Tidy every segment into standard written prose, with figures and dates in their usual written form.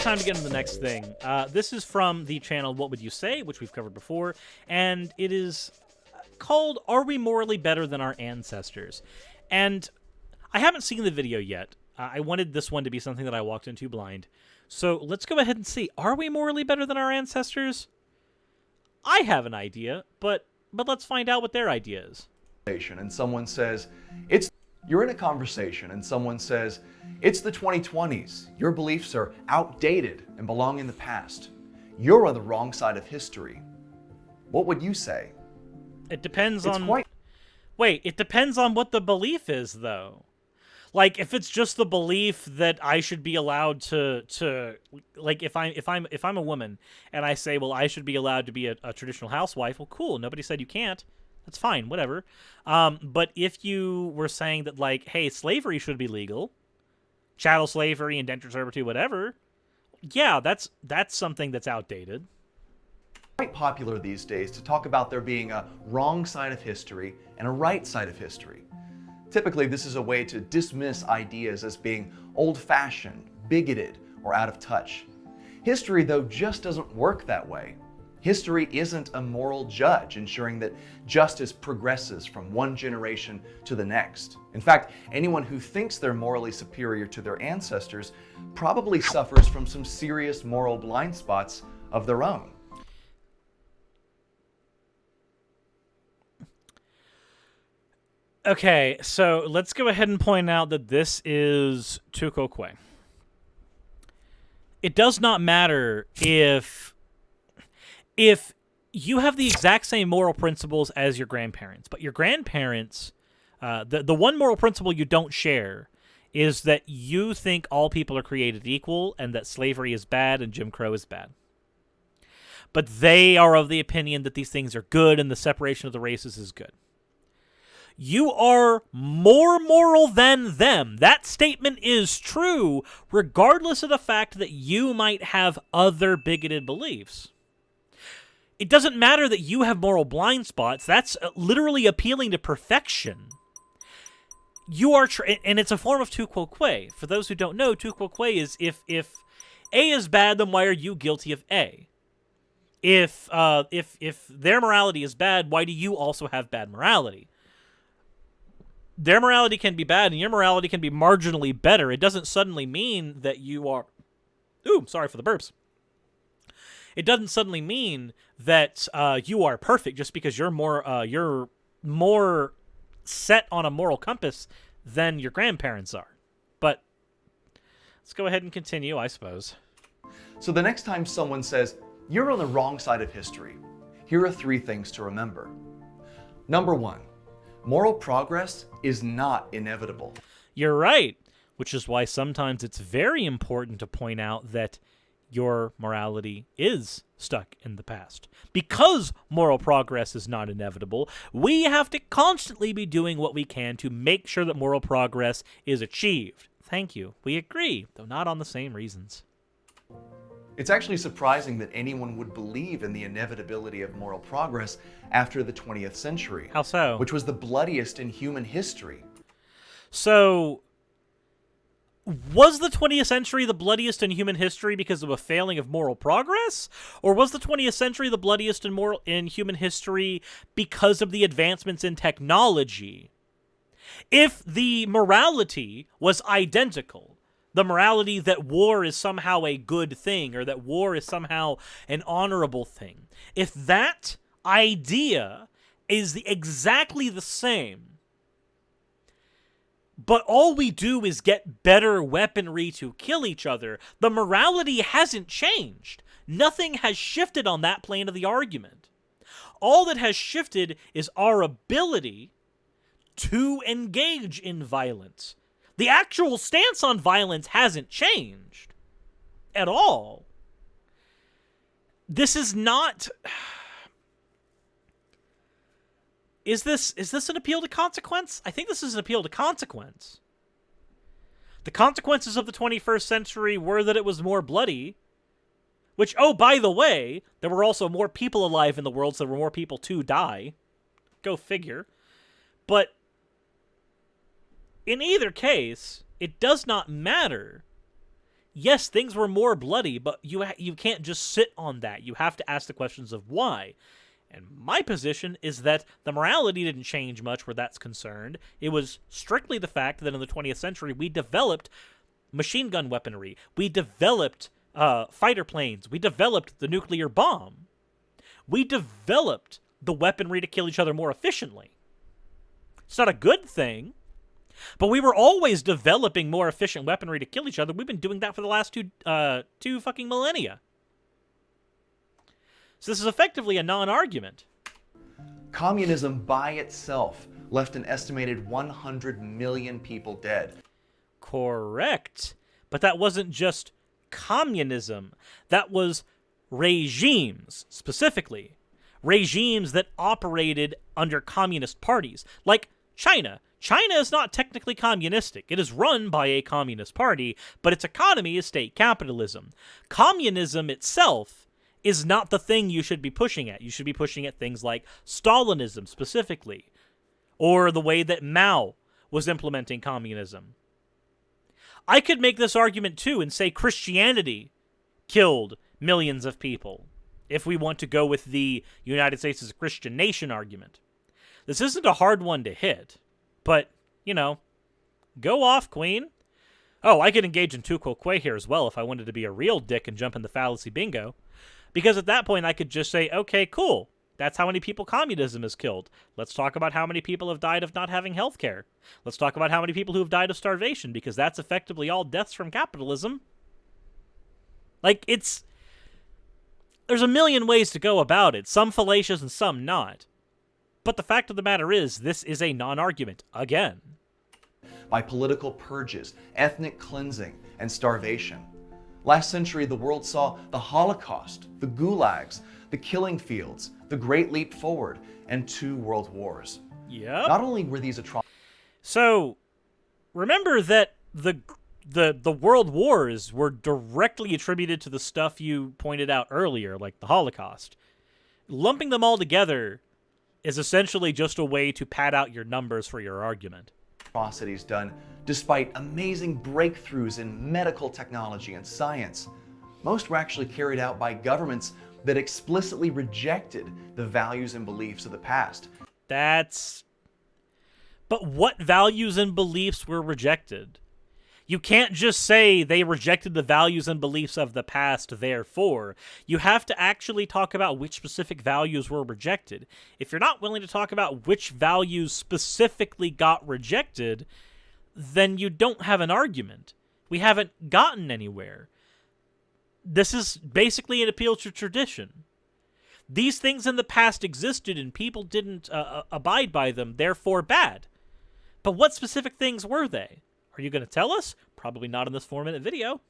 it's time to get into the next thing. This is from the channel What Would You Say, which we've covered before, and it is called Are We Morally Better Than Our Ancestors? And I haven't seen the video yet. I wanted this one to be something that I walked into blind. So let's go ahead and see. Are we morally better than our ancestors? I have an idea, but let's find out what their idea is. And someone says, you're in a conversation and someone says, it's the 2020s. Your beliefs are outdated and belong in the past. You're on the wrong side of history. What would you say? It depends on... Wait, it depends on what the belief is, though. Like, if it's just the belief that I should be allowed to like, if I'm a woman and I say, well, I should be allowed to be a traditional housewife, well, cool. Nobody said you can't. That's fine, whatever. But if you were saying that, like, hey, slavery should be legal, chattel slavery, indentured servitude, whatever, yeah, that's something that's outdated. Quite popular these days to talk about there being a wrong side of history and a right side of history. Typically, this is a way to dismiss ideas as being old-fashioned, bigoted, or out of touch. History, though, just doesn't work that way. History isn't a moral judge ensuring that justice progresses from one generation to the next. In fact, anyone who thinks they're morally superior to their ancestors probably suffers from some serious moral blind spots of their own. Okay, so let's go ahead and point out that this is Tukokwe. It does not matter if you have the exact same moral principles as your grandparents, but your grandparents, the one moral principle you don't share is that you think all people are created equal and that slavery is bad and Jim Crow is bad. But they are of the opinion that these things are good and the separation of the races is good. You are more moral than them. That statement is true, regardless of the fact that you might have other bigoted beliefs. It doesn't matter that you have moral blind spots. That's literally appealing to perfection. You are, and it's a form of tu quo que. For those who don't know, tu quo que is if A is bad, then why are you guilty of A? If their morality is bad, why do you also have bad morality? Their morality can be bad, and your morality can be marginally better. It doesn't suddenly mean that you are... Ooh, sorry for the burps. It doesn't suddenly mean that you are perfect just because you're more set on a moral compass than your grandparents are. But let's go ahead and continue, I suppose. So the next time someone says, you're on the wrong side of history, here are 3 things to remember. Number 1. Moral progress is not inevitable. You're right, which is why sometimes it's very important to point out that your morality is stuck in the past. Because moral progress is not inevitable, we have to constantly be doing what we can to make sure that moral progress is achieved. Thank you. We agree, though not on the same reasons. It's actually surprising that anyone would believe in the inevitability of moral progress after the 20th century. How so? Which was the bloodiest in human history. So, was the 20th century the bloodiest in human history because of a failing of moral progress? Or was the 20th century the bloodiest in human history because of the advancements in technology? If the morality was identical, the morality that war is somehow a good thing or that war is somehow an honorable thing, if that idea is exactly the same, but all we do is get better weaponry to kill each other, the morality hasn't changed. Nothing has shifted on that plane of the argument. All that has shifted is our ability to engage in violence. The actual stance on violence hasn't changed at all. This is not... Is this an appeal to consequence? I think this is an appeal to consequence. The consequences of the 21st century were that it was more bloody, which, oh, by the way, there were also more people alive in the world, so there were more people to die. Go figure. But in either case, it does not matter Yes, things were more bloody, but you can't just sit on that. You have to ask the questions of why. And my position is that the morality didn't change much where that's concerned. It was strictly the fact that in the 20th century we developed machine gun weaponry. We developed fighter planes. We developed the nuclear bomb. We developed the weaponry to kill each other more efficiently. It's not a good thing, but we were always developing more efficient weaponry to kill each other. We've been doing that for the last two fucking millennia. So this is effectively a non-argument. Communism by itself left an estimated 100 million people dead. Correct. But that wasn't just communism. That was regimes, specifically. Regimes that operated under communist parties. Like China. China is not technically communistic. It is run by a communist party, but its economy is state capitalism. Communism itself is not the thing you should be pushing at. You should be pushing at things like Stalinism, specifically. Or the way that Mao was implementing communism. I could make this argument too and say Christianity killed millions of people, if we want to go with the United States as a Christian nation argument. This isn't a hard one to hit, but, you know, go off, Queen. Oh, I could engage in tu quoque here as well if I wanted to be a real dick and jump in the fallacy bingo. Because at that point I could just say, okay, cool. That's how many people communism has killed. Let's talk about how many people have died of not having health care. Let's talk about how many people who have died of starvation, because that's effectively all deaths from capitalism. Like, there's a million ways to go about it, some fallacious and some not. But the fact of the matter is, this is a non-argument, again. By political purges, ethnic cleansing, and starvation. Last century, the world saw the Holocaust, the gulags, the killing fields, the Great Leap Forward, and 2 world wars. Yep. Not only were these atrocities... So, remember that the world wars were directly attributed to the stuff you pointed out earlier, like the Holocaust. Lumping them all together is essentially just a way to pad out your numbers for your argument. Atrocities done despite amazing breakthroughs in medical technology and science. Most were actually carried out by governments that explicitly rejected the values and beliefs of the past. But what values and beliefs were rejected? You can't just say they rejected the values and beliefs of the past, therefore. You have to actually talk about which specific values were rejected. If you're not willing to talk about which values specifically got rejected, then you don't have an argument. We haven't gotten anywhere. This is basically an appeal to tradition. These things in the past existed and people didn't abide by them, therefore bad. But what specific things were they? Are you going to tell us? Probably not in this 4-minute video.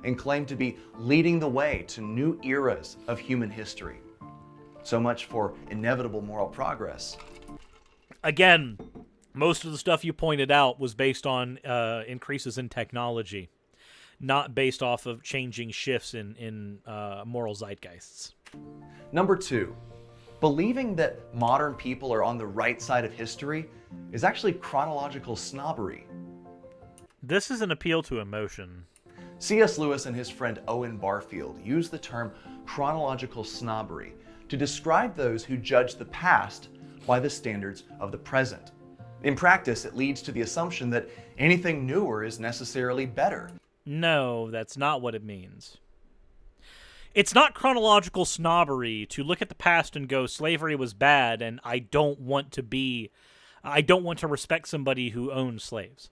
And claim to be leading the way to new eras of human history. So much for inevitable moral progress. Again, most of the stuff you pointed out was based on increases in technology, not based off of changing shifts in moral zeitgeists. Number 2, believing that modern people are on the right side of history is actually chronological snobbery. This is an appeal to emotion. C.S. Lewis and his friend Owen Barfield used the term chronological snobbery to describe those who judge the past by the standards of the present. In practice, it leads to the assumption that anything newer is necessarily better. No, that's not what it means. It's not chronological snobbery to look at the past and go, slavery was bad, and I don't want to respect somebody who owned slaves.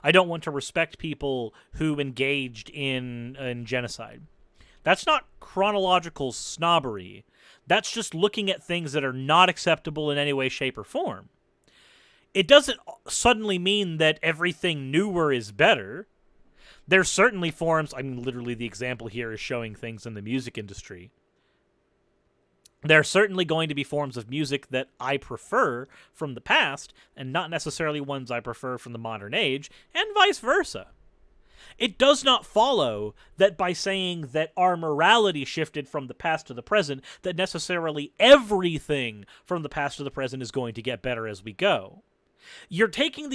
I don't want to respect people who engaged in genocide. That's not chronological snobbery. That's just looking at things that are not acceptable in any way, shape, or form. It doesn't suddenly mean that everything newer is better. There's certainly forms, I mean, literally the example here is showing things in the music industry. There are certainly going to be forms of music that I prefer from the past, and not necessarily ones I prefer from the modern age, and vice versa. It does not follow that by saying that our morality shifted from the past to the present, that necessarily everything from the past to the present is going to get better as we go. You're shifting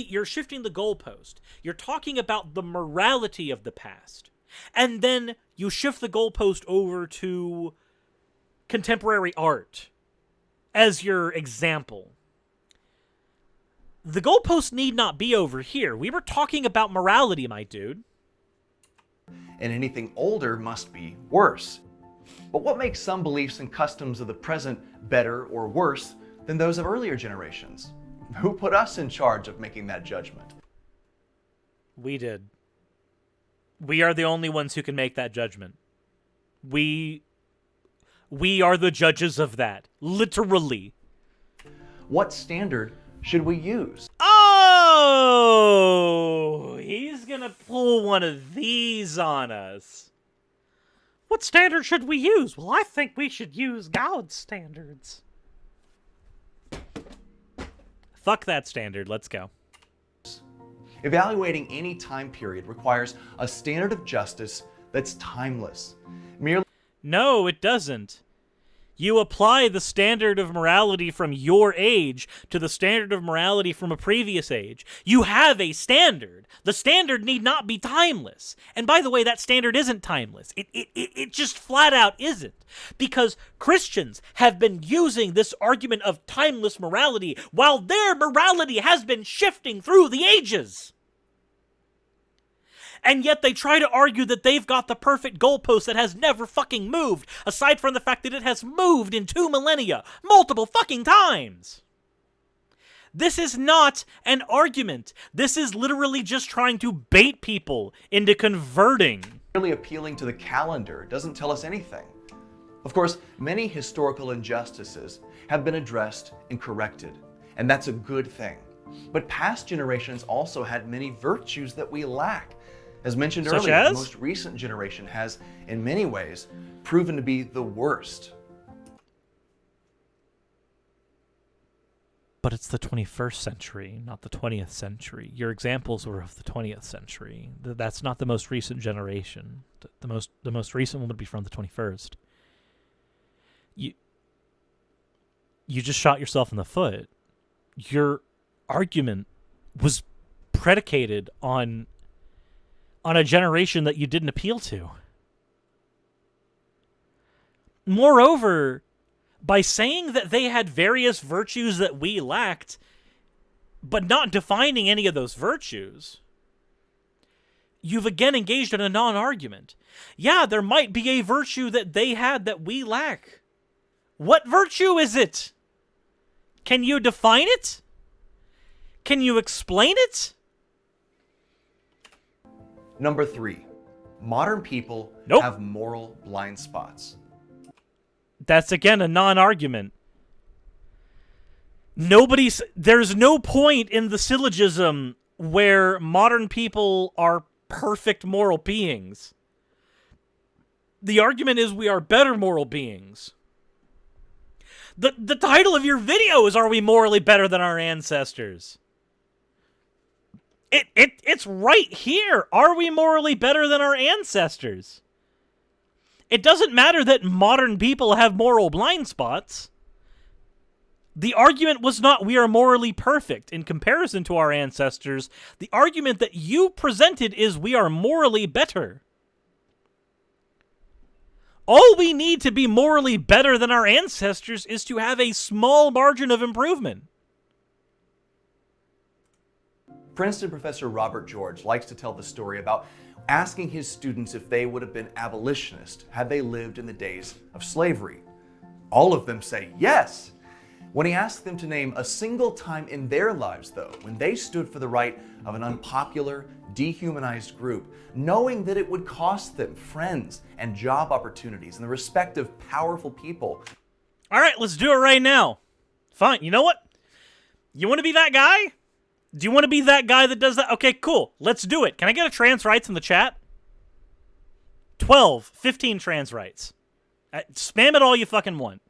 the goalpost. You're talking about the morality of the past. And then you shift the goalpost over to contemporary art as your example. The goalpost need not be over here. We were talking about morality, my dude. And anything older must be worse. But what makes some beliefs and customs of the present better or worse than those of earlier generations? Who put us in charge of making that judgment? We did. We are the only ones who can make that judgment. We are the judges of that. Literally. What standard should we use? Oh! He's gonna pull one of these on us. What standard should we use? Well, I think we should use God's standards. Fuck that standard. Let's go. Evaluating any time period requires a standard of justice that's timeless. Merely No, it doesn't. You apply the standard of morality from your age to the standard of morality from a previous age. You have a standard. The standard need not be timeless. And by the way, that standard isn't timeless. It just flat out isn't. Because Christians have been using this argument of timeless morality while their morality has been shifting through the ages. And yet they try to argue that they've got the perfect goalpost that has never fucking moved, aside from the fact that it has moved in 2 millennia, multiple fucking times. This is not an argument. This is literally just trying to bait people into converting. Merely appealing to the calendar doesn't tell us anything. Of course, many historical injustices have been addressed and corrected, and that's a good thing. But past generations also had many virtues that we lack. As mentioned Such earlier, as? the most recent generation has, in many ways, proven to be the worst. But it's the 21st century, not the 20th century. Your examples were of the 20th century. That's not the most recent generation. The most recent one would be from the 21st. You just shot yourself in the foot. Your argument was predicated on a generation that you didn't appeal to. Moreover, by saying that they had various virtues that we lacked, but not defining any of those virtues, you've again engaged in a non-argument. Yeah, there might be a virtue that they had that we lack. What virtue is it? Can you define it? Can you explain it? Number 3, modern people Nope. have moral blind spots. That's again a non-argument. There's no point in the syllogism where modern people are perfect moral beings. The argument is we are better moral beings. The title of your video is, Are We Morally Better Than Our Ancestors? It's right here. Are we morally better than our ancestors? It doesn't matter that modern people have moral blind spots. The argument was not we are morally perfect in comparison to our ancestors. The argument that you presented is we are morally better. All we need to be morally better than our ancestors is to have a small margin of improvement. Princeton professor Robert George likes to tell the story about asking his students if they would have been abolitionists had they lived in the days of slavery. All of them say yes. When he asks them to name a single time in their lives, though, when they stood for the right of an unpopular, dehumanized group, knowing that it would cost them friends and job opportunities and the respect of powerful people. All right, let's do it right now. Fine, you know what? You want to be that guy? Do you want to be that guy that does that? Okay, cool. Let's do it. Can I get a trans rights in the chat? 12, 15 trans rights. Spam it all you fucking want.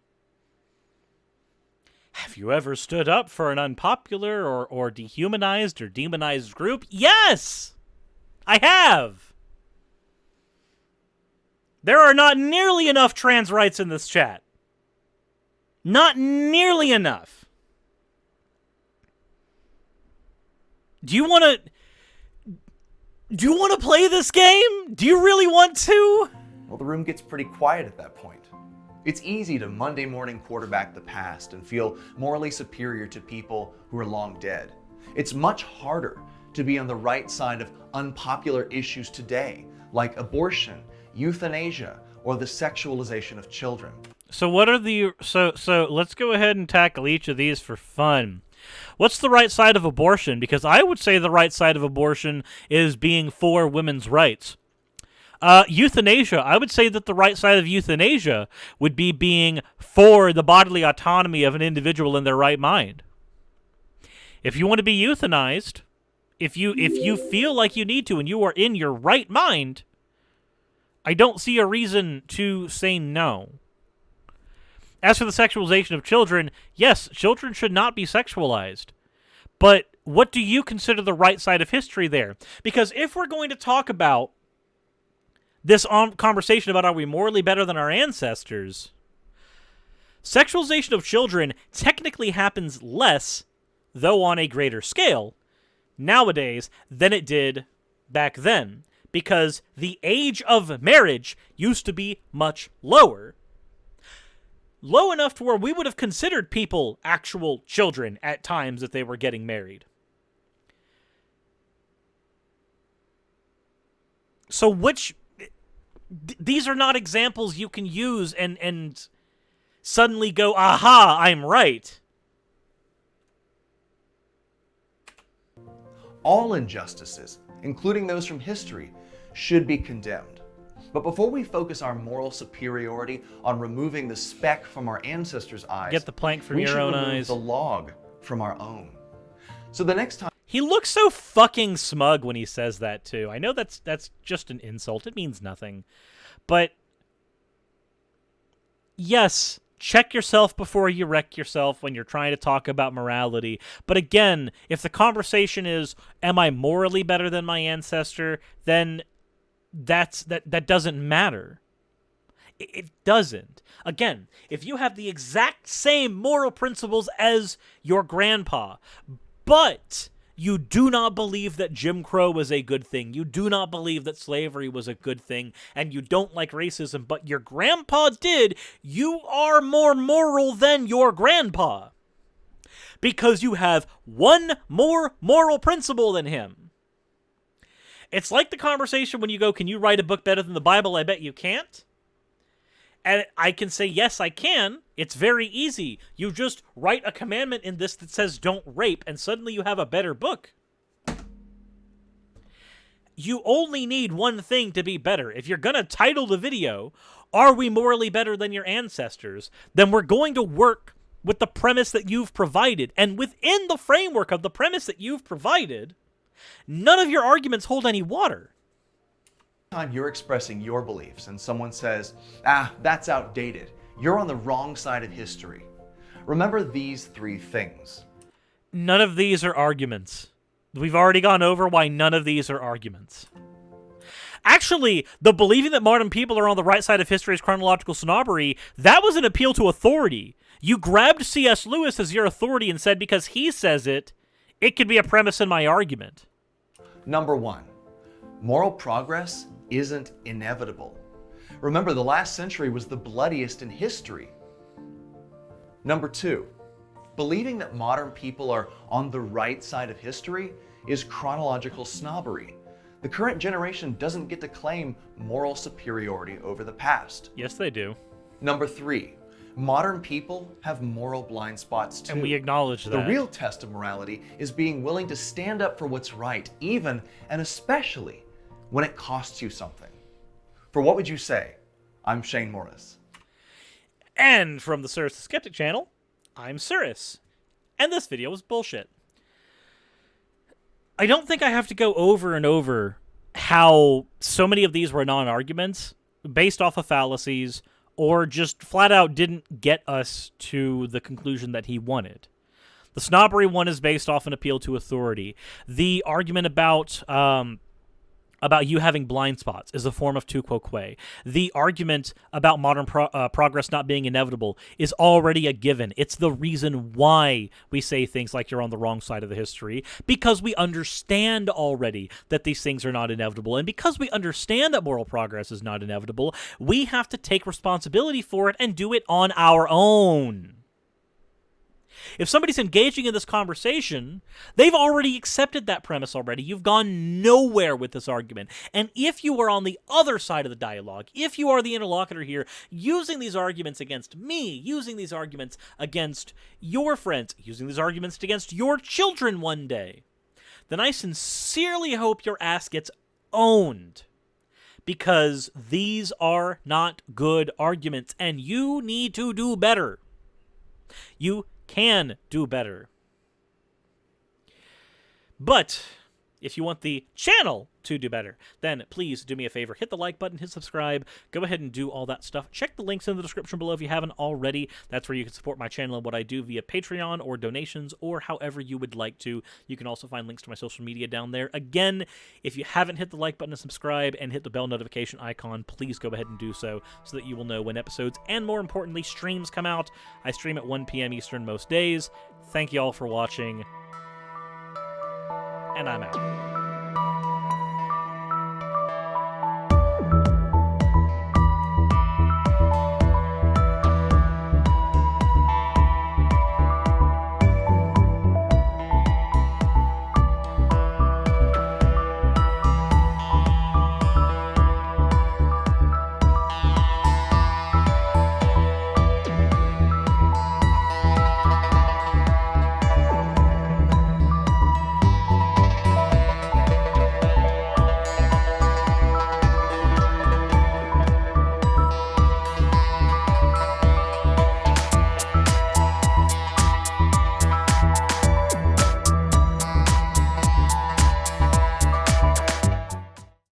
Have you ever stood up for an unpopular or dehumanized or demonized group? Yes! I have! There are not nearly enough trans rights in this chat. Not nearly enough. Do Do you want to play this game? Do you really want to? Well, the room gets pretty quiet at that point. It's easy to Monday morning quarterback the past and feel morally superior to people who are long dead. It's much harder to be on the right side of unpopular issues today, like abortion, euthanasia, or the sexualization of children. So what are the so let's go ahead and tackle each of these for fun. What's the right side of abortion? Because I would say the right side of abortion is being for women's rights. Euthanasia, I would say that the right side of euthanasia would be being for the bodily autonomy of an individual in their right mind. If you want to be euthanized, if you feel like you need to and you are in your right mind, I don't see a reason to say no. As for the sexualization of children, yes, children should not be sexualized. But what do you consider the right side of history there? Because if we're going to talk about this conversation about are we morally better than our ancestors, sexualization of children technically happens less, though on a greater scale, nowadays than it did back then. Because the age of marriage used to be much lower. Low enough to where we would have considered people actual children at times that they were getting married. So these are not examples you can use and suddenly go, aha, I'm right. All injustices, including those from history, should be condemned. But before we focus our moral superiority on removing the speck from our ancestors' eyes, get the plank from your own eyes, we should remove the log from our own. So the next time he looks so fucking smug when he says that too. I know that's just an insult. It means nothing. But yes, check yourself before you wreck yourself when you're trying to talk about morality. But again, if the conversation is, am I morally better than my ancestor, then that doesn't matter. It doesn't. Again, if you have the exact same moral principles as your grandpa, but you do not believe that Jim Crow was a good thing, you do not believe that slavery was a good thing, and you don't like racism, but your grandpa did, you are more moral than your grandpa. Because you have one more moral principle than him. It's like the conversation when you go, can you write a book better than the Bible? I bet you can't. And I can say, yes, I can. It's very easy. You just write a commandment in this that says don't rape, and suddenly you have a better book. You only need one thing to be better. If you're going to title the video, Are We Morally Better Than Your Ancestors? Then we're going to work with the premise that you've provided. And within the framework of the premise that you've provided, none of your arguments hold any water. Time you're expressing your beliefs and someone says, that's outdated, you're on the wrong side of history. Remember these three things. None of these are arguments. We've already gone over why none of these are arguments. Actually, the believing that modern people are on the right side of history is chronological snobbery, that was an appeal to authority. You grabbed C.S. Lewis as your authority and said because he says it, it could be a premise in my argument. Number one, moral progress isn't inevitable. Remember, the last century was the bloodiest in history. Number two, believing that modern people are on the right side of history is chronological snobbery. The current generation doesn't get to claim moral superiority over the past. Yes, they do. Number three, modern people have moral blind spots too. And we acknowledge that. The real test of morality is being willing to stand up for what's right, even and especially when it costs you something. For What Would You Say? I'm Shane Morris. And from the Suris the Skeptic channel, I'm Suris. And this video was bullshit. I don't think I have to go over and over how so many of these were non-arguments based off of fallacies or just flat out didn't get us to the conclusion that he wanted. The snobbery one is based off an appeal to authority. The argument about about you having blind spots is a form of tu quo que. The argument about modern progress not being inevitable is already a given. It's the reason why we say things like you're on the wrong side of the history, because we understand already that these things are not inevitable. And because we understand that moral progress is not inevitable, we have to take responsibility for it and do it on our own. If somebody's engaging in this conversation, they've already accepted that premise already. You've gone nowhere with this argument. And if you are on the other side of the dialogue, if you are the interlocutor here, using these arguments against me, using these arguments against your friends, using these arguments against your children one day, then I sincerely hope your ass gets owned. Because these are not good arguments, and you need to do better. You can do better. But if you want the channel to do better, then please do me a favor. Hit the like button, hit subscribe, go ahead and do all that stuff. Check the links in the description below if you haven't already. That's where you can support my channel and what I do via Patreon or donations or however you would like to. You can also find links to my social media down there. Again, if you haven't hit the like button and subscribe and hit the bell notification icon, please go ahead and do so that you will know when episodes and, more importantly, streams come out. I stream at 1 p.m. Eastern most days. Thank you all for watching, and I'm out.